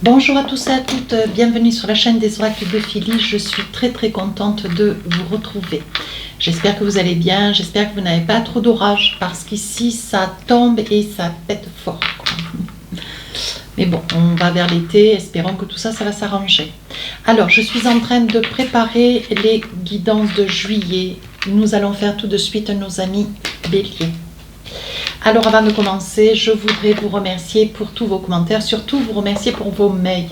Bonjour à tous et à toutes, bienvenue sur la chaîne des oracles de Philly. Je suis très contente de vous retrouver. J'espère que vous allez bien, j'espère que vous n'avez pas trop d'orage parce qu'ici ça tombe et ça pète fort. Mais bon, on va vers l'été, espérons que tout ça, ça va s'arranger. Alors, je suis en train de préparer les guidances de juillet. Nous allons faire tout de suite nos amis Bélier. Alors avant de commencer, je voudrais vous remercier pour tous vos commentaires, surtout vous remercier pour vos mails.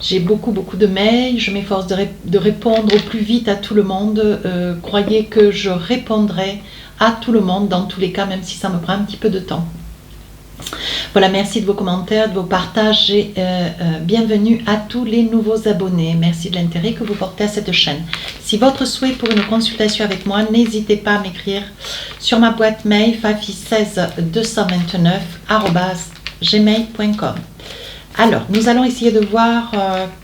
J'ai beaucoup de mails, je m'efforce de répondre au plus vite à tout le monde. Croyez que je répondrai à tout le monde dans tous les cas, même si ça me prend un petit peu de temps. Voilà, merci de vos commentaires, de vos partages et bienvenue à tous les nouveaux abonnés. Merci de l'intérêt que vous portez à cette chaîne. Si votre souhait pour une consultation avec moi, n'hésitez pas à m'écrire sur ma boîte mail fafi16229@gmail.com. Alors, nous allons essayer de voir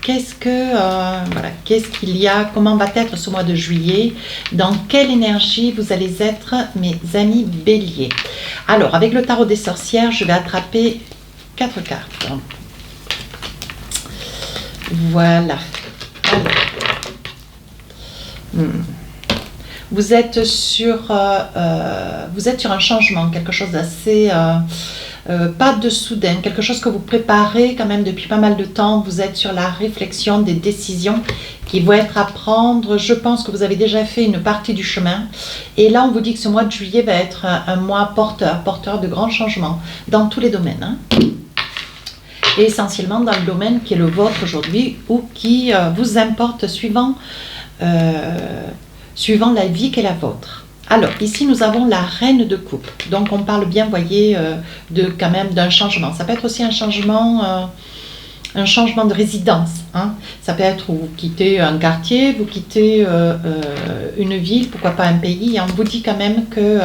qu'est-ce qu'il y a, comment va être ce mois de juillet, dans quelle énergie vous allez être, mes amis Bélier. Alors, avec le tarot des sorcières, je vais attraper 4 cartes. Voilà. Alors. Vous êtes sur un changement, quelque chose d'assez... pas de soudain, quelque chose que vous préparez quand même depuis pas mal de temps. Vous êtes sur la réflexion des décisions qui vont être à prendre. Je pense que vous avez déjà fait une partie du chemin. Et là, on vous dit que ce mois de juillet va être un mois porteur de grands changements dans tous les domaines. Hein. Et essentiellement dans le domaine qui est le vôtre aujourd'hui ou qui vous importe suivant la vie qui est la vôtre. Alors, ici, nous avons la reine de coupe. Donc, on parle bien, voyez, quand même d'un changement. Ça peut être aussi un changement de résidence. Hein. Ça peut être où vous quittez un quartier, vous quittez une ville, pourquoi pas un pays. Et on vous dit quand même que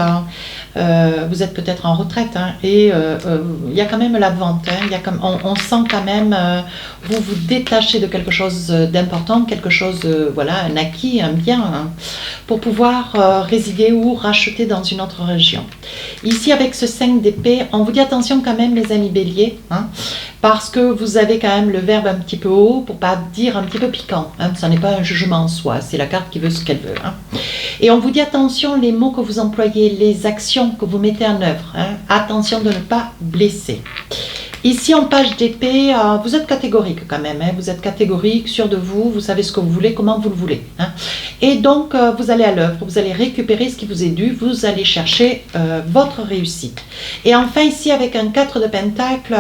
vous êtes peut-être en retraite. Hein, et il y a quand même la vente. Hein, on sent quand même, vous vous détachez de quelque chose d'important, quelque chose, voilà, un acquis, un bien, hein, pour pouvoir résider ou racheter dans une autre région. Ici, avec ce 5 d'épée, on vous dit attention quand même, les amis Bélier, hein, parce que vous avez quand même le verbe un petit peu haut, pour pas dire un petit peu piquant. Hein, ça n'est pas un jugement en soi, c'est la carte qui veut ce qu'elle veut. Hein. Et on vous dit attention, les mots que vous employez, les actions que vous mettez en œuvre. Hein, attention de ne pas blesser. Ici, en page d'épée, vous êtes catégorique quand même. Hein, vous êtes catégorique, sûr de vous, vous savez ce que vous voulez, comment vous le voulez. Hein. Et donc, vous allez à l'œuvre, vous allez récupérer ce qui vous est dû, vous allez chercher votre réussite. Et enfin, ici, avec un 4 de pentacle,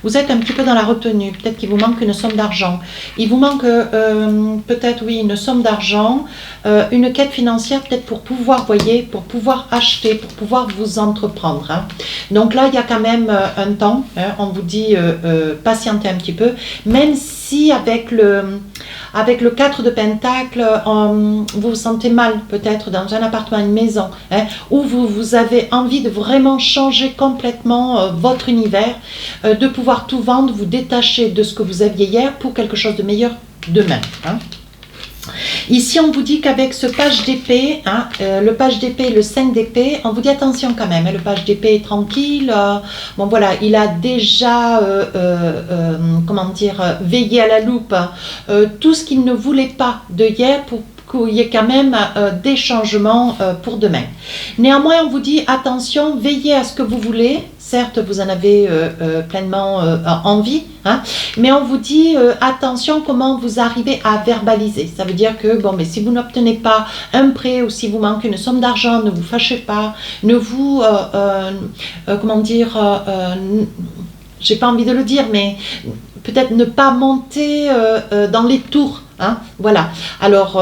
vous êtes un petit peu dans la retenue. Peut-être qu'il vous manque une somme d'argent. Il vous manque peut-être, oui, une somme d'argent, une quête financière, peut-être pour pouvoir, voyez, pour pouvoir acheter, pour pouvoir vous entreprendre. Hein. Donc là, il y a quand même un temps, hein, on vous dit patientez un petit peu, même si avec le 4 de pentacle, vous vous sentez mal peut-être dans un appartement, une maison, hein, où vous avez envie de vraiment changer complètement votre univers, de pouvoir tout vendre, vous détacher de ce que vous aviez hier pour quelque chose de meilleur demain. Hein. Ici, on vous dit qu'avec ce page d'épée, hein, le page d'épée et le 5 d'épée, on vous dit attention quand même, hein, le page d'épée est tranquille, bon voilà, il a déjà, comment dire, veillé à la loupe tout ce qu'il ne voulait pas de hier pour qu'il y ait quand même des changements pour demain. Néanmoins, on vous dit attention, veillez à ce que vous voulez. Certes, vous en avez pleinement envie, hein, mais on vous dit attention comment vous arrivez à verbaliser. Ça veut dire que bon, mais si vous n'obtenez pas un prêt ou si vous manquez une somme d'argent, ne vous fâchez pas, ne vous, comment dire, j'ai pas envie de le dire, mais peut-être ne pas monter dans les tours. Hein, voilà, alors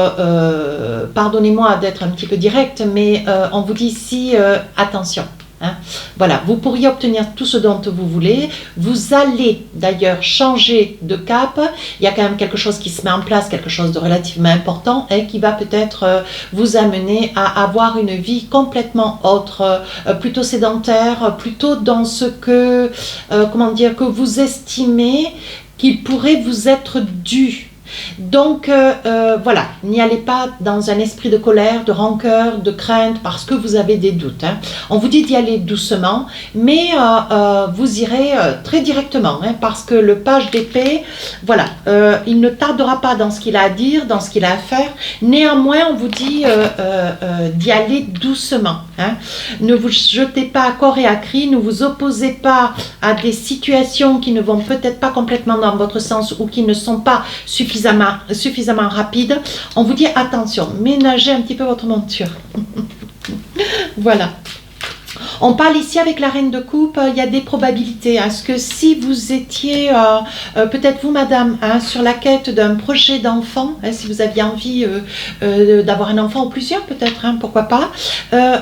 pardonnez-moi d'être un petit peu direct, mais on vous dit ici attention. Hein, voilà, vous pourriez obtenir tout ce dont vous voulez, vous allez d'ailleurs changer de cap, il y a quand même quelque chose qui se met en place, quelque chose de relativement important et qui va peut-être vous amener à avoir une vie complètement autre, plutôt sédentaire, plutôt dans ce que, comment dire, que vous estimez qu'il pourrait vous être dû. Donc voilà, n'y allez pas dans un esprit de colère, de rancœur, de crainte parce que vous avez des doutes. Hein. On vous dit d'y aller doucement, mais vous irez très directement parce que le page d'épée, voilà, il ne tardera pas dans ce qu'il a à dire, dans ce qu'il a à faire. Néanmoins, on vous dit d'y aller doucement. Hein. Ne vous jetez pas à corps et à cri, ne vous opposez pas à des situations qui ne vont peut-être pas complètement dans votre sens ou qui ne sont pas suffisamment rapide. On vous dit attention, ménagez un petit peu votre monture. Voilà. On parle ici avec la reine de coupe, il y a des probabilités. Est-ce que si vous étiez, peut-être vous madame, hein, sur la quête d'un projet d'enfant, hein, si vous aviez envie d'avoir un enfant ou plusieurs peut-être, hein, pourquoi pas,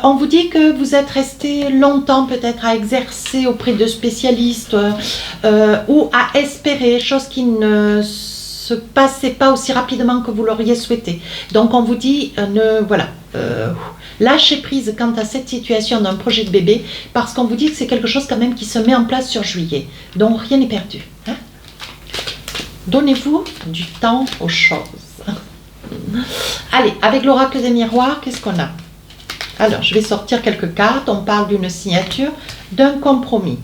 on vous dit que vous êtes resté longtemps peut-être à exercer auprès de spécialistes ou à espérer, chose qui ne se passait pas aussi rapidement que vous l'auriez souhaité. Donc on vous dit, voilà, lâchez prise quant à cette situation d'un projet de bébé, parce qu'on vous dit que c'est quelque chose quand même qui se met en place sur juillet. Donc rien n'est perdu. Hein. Donnez-vous du temps aux choses. Allez, avec l'oracle des miroirs, qu'est-ce qu'on a? Alors, je vais sortir quelques cartes. On parle d'une signature, d'un compromis.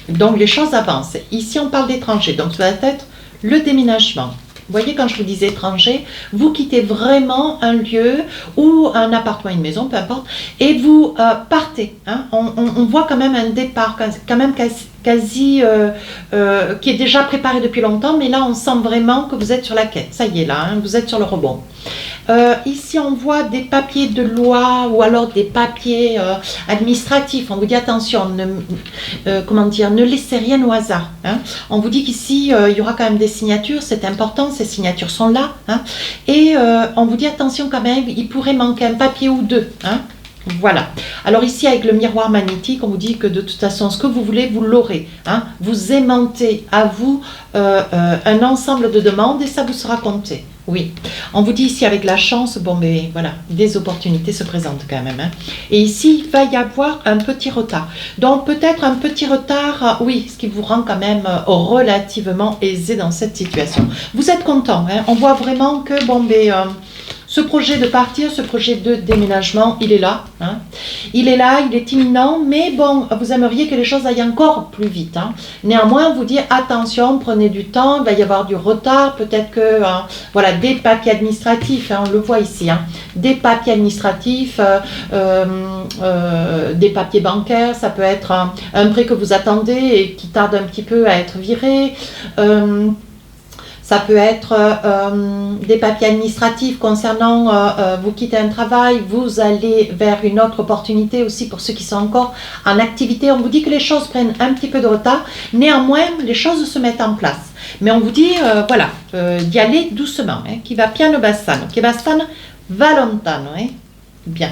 Donc les choses avancent. Ici, on parle d'étranger. Donc ça va être le déménagement. Vous voyez, quand je vous disais étranger, vous quittez vraiment un lieu ou un appartement, une maison, peu importe, et vous partez. Hein. On voit quand même un départ, quand même quasi qui est déjà préparé depuis longtemps, mais là, on sent vraiment que vous êtes sur la quête. Ça y est, là, hein, vous êtes sur le rebond. Ici, on voit des papiers de loi ou alors des papiers administratifs. On vous dit attention, comment dire, ne laissez rien au hasard. Hein. On vous dit qu'ici, il y aura quand même des signatures, c'est important, ces signatures sont là. Hein. Et on vous dit attention quand même, il pourrait manquer un papier ou deux. Hein. Voilà. Alors ici, avec le miroir magnétique, on vous dit que de toute façon, ce que vous voulez, vous l'aurez. Hein. Vous aimantez à vous un ensemble de demandes et ça vous sera compté. Oui, on vous dit ici avec la chance, bon mais voilà, des opportunités se présentent quand même. Hein. Et ici, il va y avoir un petit retard. Donc peut-être un petit retard, oui, ce qui vous rend quand même relativement aisé dans cette situation. Vous êtes content, hein. On voit vraiment que bon mais ce projet de partir, ce projet de déménagement, il est là. Hein. Il est là, il est imminent, mais bon, vous aimeriez que les choses aillent encore plus vite. Hein. Néanmoins, on vous dit attention, prenez du temps, il va y avoir du retard, peut-être que, voilà, des papiers administratifs, hein, on le voit ici, hein, des papiers administratifs, des papiers bancaires, ça peut être un prêt que vous attendez et qui tarde un petit peu à être viré. Ça peut être des papiers administratifs concernant vous quittez un travail, vous allez vers une autre opportunité aussi pour ceux qui sont encore en activité. On vous dit que les choses prennent un petit peu de retard, néanmoins les choses se mettent en place. Mais on vous dit voilà, d'y aller doucement, hein, qui va piano bassano, qui bastano va lontano. Hein. Bien.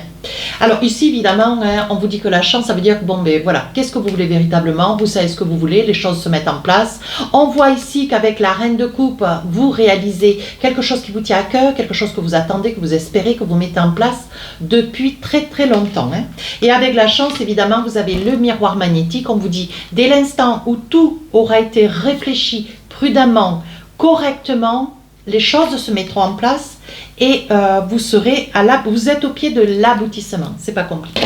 Alors ici, évidemment, hein, on vous dit que la chance, ça veut dire que bon, ben voilà, qu'est-ce que vous voulez véritablement? Vous savez ce que vous voulez, les choses se mettent en place. On voit ici qu'avec la reine de coupe, vous réalisez quelque chose qui vous tient à cœur, quelque chose que vous attendez, que vous espérez, que vous mettez en place depuis très très longtemps. Hein. Et avec la chance, évidemment, vous avez le miroir magnétique. On vous dit, dès l'instant où tout aura été réfléchi prudemment, correctement, les choses se mettront en place et vous êtes au pied de l'aboutissement. C'est pas compliqué.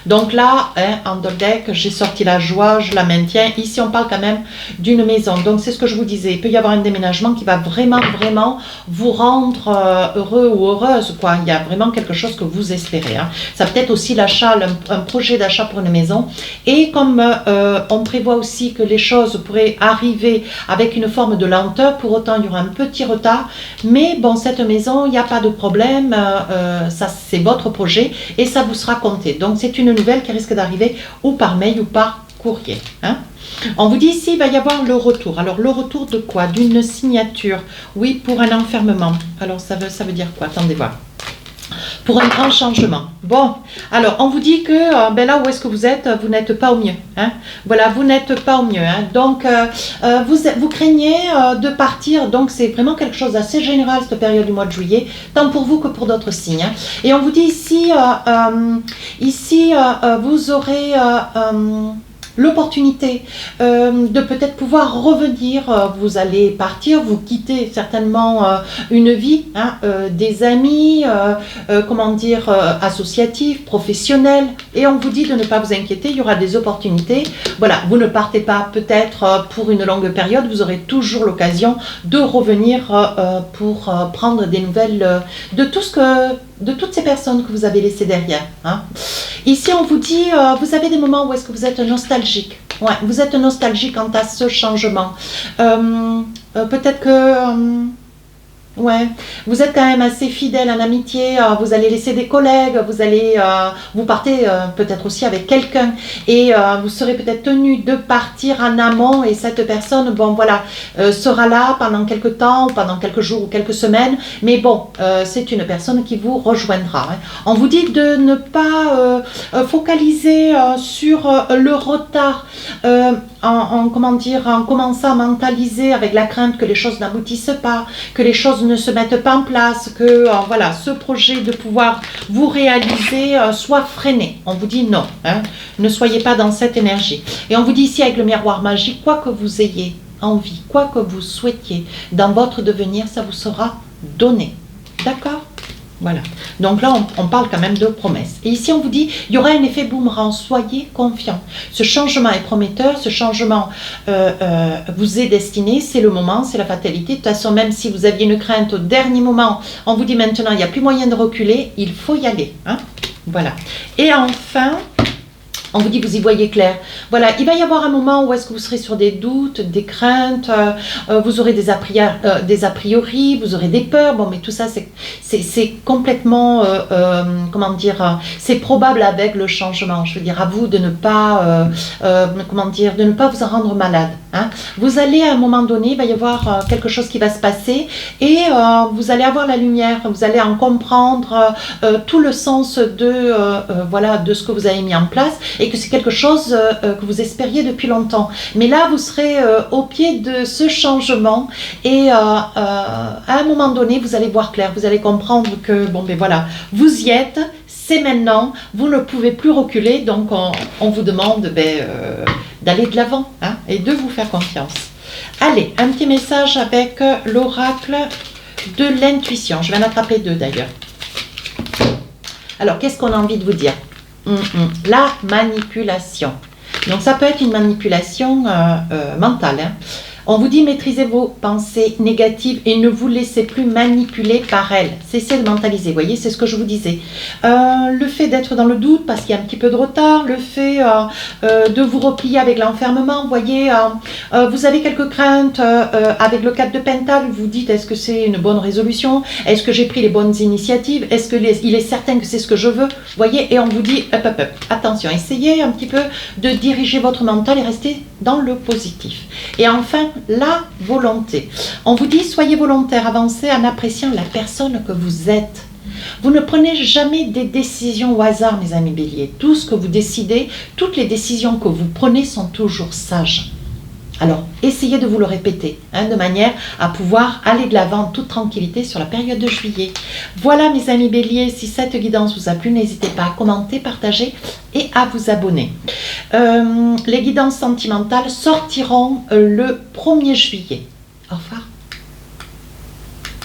Donc là, hein, en deck, j'ai sorti la joie, je la maintiens. Ici, on parle quand même d'une maison. Donc, c'est ce que je vous disais. Il peut y avoir un déménagement qui va vraiment, vraiment vous rendre heureux ou heureuse, quoi. Il y a vraiment quelque chose que vous espérez. Hein. Ça peut être aussi l'achat, un projet d'achat pour une maison. Et comme on prévoit aussi que les choses pourraient arriver avec une forme de lenteur, pour autant, il y aura un petit retard. Mais bon, cette maison, il n'y a pas de problème. Ça, c'est votre projet et ça vous sera compté. Donc, c'est une nouvelle qui risque d'arriver ou par mail ou par courrier. Hein. On vous dit ici, il va y avoir le retour. Alors, le retour de quoi? D'une signature. Oui, pour un enfermement. Alors, ça veut dire quoi? Attendez voir. Pour un grand changement. Bon, alors on vous dit que ben là où est-ce que vous êtes, vous n'êtes pas au mieux. Hein. Voilà, vous n'êtes pas au mieux. Hein. Donc, vous craignez de partir. Donc, c'est vraiment quelque chose d'assez général cette période du mois de juillet, tant pour vous que pour d'autres signes. Hein. Et on vous dit ici, vous aurez l'opportunité de peut-être pouvoir revenir. Vous allez partir, vous quittez certainement une vie, hein, des amis, comment dire, associatifs, professionnels, et on vous dit de ne pas vous inquiéter, il y aura des opportunités. Voilà, vous ne partez pas peut-être pour une longue période, vous aurez toujours l'occasion de revenir pour prendre des nouvelles de toutes ces personnes que vous avez laissées derrière, hein. Ici, on vous dit, vous avez des moments où est-ce que vous êtes nostalgique. Ouais, vous êtes nostalgique quant à ce changement. Peut-être que... ouais, vous êtes quand même assez fidèle en amitié, vous allez laisser des collègues, vous partez peut-être aussi avec quelqu'un et vous serez peut-être tenu de partir en amont et cette personne, bon voilà, sera là pendant quelques temps, pendant quelques jours ou quelques semaines, mais bon, c'est une personne qui vous rejoindra, hein. On vous dit de ne pas focaliser sur le retard comment dire, en commençant à mentaliser avec la crainte que les choses n'aboutissent pas, que les choses ne se mettent pas en place, que voilà, ce projet de pouvoir vous réaliser soit freiné. On vous dit non, hein, ne soyez pas dans cette énergie. Et on vous dit ici avec le miroir magique, quoi que vous ayez envie, quoi que vous souhaitiez dans votre devenir, ça vous sera donné. D'accord ? Voilà, donc là on parle quand même de promesses. Et ici on vous dit, il y aura un effet boomerang, soyez confiants. Ce changement est prometteur, ce changement vous est destiné, c'est le moment, c'est la fatalité. De toute façon, même si vous aviez une crainte au dernier moment, on vous dit maintenant, il n'y a plus moyen de reculer, il faut y aller, hein. Voilà. Et enfin... on vous dit, vous y voyez clair. Voilà, il va y avoir un moment où est-ce que vous serez sur des doutes, des craintes, vous aurez des a priori, vous aurez des peurs. Bon, mais tout ça, c'est complètement, comment dire, c'est probable avec le changement. Je veux dire, à vous de ne pas, comment dire, de ne pas vous en rendre malade, hein. Vous allez, à un moment donné, il va y avoir quelque chose qui va se passer et vous allez avoir la lumière, vous allez en comprendre tout le sens de, voilà, de ce que vous avez mis en place. Et que c'est quelque chose que vous espériez depuis longtemps. Mais là, vous serez au pied de ce changement et à un moment donné, vous allez voir clair, vous allez comprendre que, bon, ben voilà, vous y êtes, c'est maintenant, vous ne pouvez plus reculer, donc on vous demande d'aller de l'avant, hein, et de vous faire confiance. Allez, un petit message avec l'oracle de l'intuition. Je vais en attraper deux d'ailleurs. Alors, qu'est-ce qu'on a envie de vous dire ? La manipulation. Donc ça peut être une manipulation mentale, hein. On vous dit maîtrisez vos pensées négatives et ne vous laissez plus manipuler par elles. Cessez de mentaliser, vous voyez, c'est ce que je vous disais. Le fait d'être dans le doute parce qu'il y a un petit peu de retard, le fait de vous replier avec l'enfermement, vous voyez, vous avez quelques craintes avec le 4 de Pentacle, vous dites est-ce que c'est une bonne résolution, est-ce que j'ai pris les bonnes initiatives, est-ce que il est certain que c'est ce que je veux, vous voyez, et on vous dit attention, essayez un petit peu de diriger votre mental et restez dans le positif. Et enfin, la volonté. On vous dit, soyez volontaire, avancez en appréciant la personne que vous êtes. Vous ne prenez jamais des décisions au hasard, mes amis béliers. Tout ce que vous décidez, toutes les décisions que vous prenez sont toujours sages. Alors, essayez de vous le répéter, hein, de manière à pouvoir aller de l'avant en toute tranquillité sur la période de juillet. Voilà, mes amis béliers, si cette guidance vous a plu, n'hésitez pas à commenter, partager et à vous abonner. Les guidances sentimentales sortiront le 1er juillet.